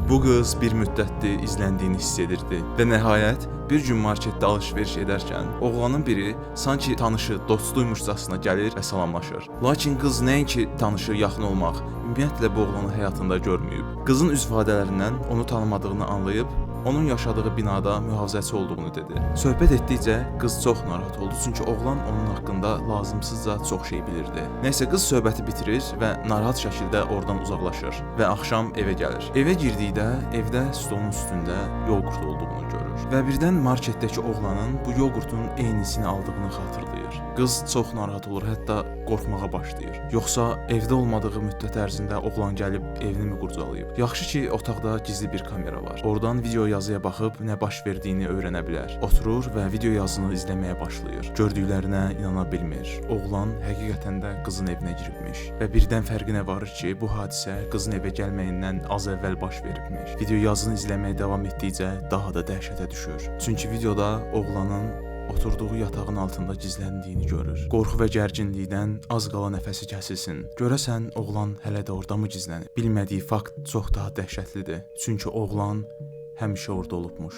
Bu qız bir müddətdir izləndiyini hiss edirdi və nəhayət bir gün marketdə alış-veriş edərkən oğlanın biri sanki tanışı, dostluymuşcasına gəlir və salamlaşır. Lakin qız nəinki tanışı, yaxın olmaq, ümumiyyətlə bu oğlanı həyatında görməyib. Qızın üz ifadələrindən onu tanımadığını anlayıb, onun yaşadığı binada mühafizəçi olduğunu dedi. Söhbət etdikcə qız çox narahat oldu, çünki oğlan onun haqqında lazımsızca çox şey bilirdi. Nəysə qız söhbəti bitirir və narahat şəkildə oradan uzaqlaşır və axşam evə gəlir. Evə girdikdə evdə stolun üstündə yoğurt olduğunu görür və birdən marketdəki oğlanın bu yoğurtun eynisini aldığını xatırlayır. Qız çox narahat olur, hətta qorxmağa başlayır. Yoxsa evdə olmadığı müddət ərzində oğlan gəlib evini mi qurcalayıb? Yaxşı ki, otaqda gizli bir kamera var. Oradan video yazıya baxıb nə baş verdiyini öyrənə bilər. Oturur və video yazını izləməyə başlayır. Gördüklərinə inana bilmir. Oğlan həqiqətən də qızın evinə giribmiş və birdən fərqinə varır ki, bu hadisə qızın evə gəlməyindən az əvvəl baş veribmiş. Video yazını izləməyə davam etdikcə daha da dəhşətə düşür. Çünki videoda oğlanın oturduğu yatağın altında gizləndiyini görür. Qorxu və gərginlikdən az qala nəfəsi kəsilsin. Görəsən oğlan hələ də orada mı gizlənib? Bilmədiyi fakt çox daha dəhşətlidir. Çünki oğlan həmişə orada olubmuş.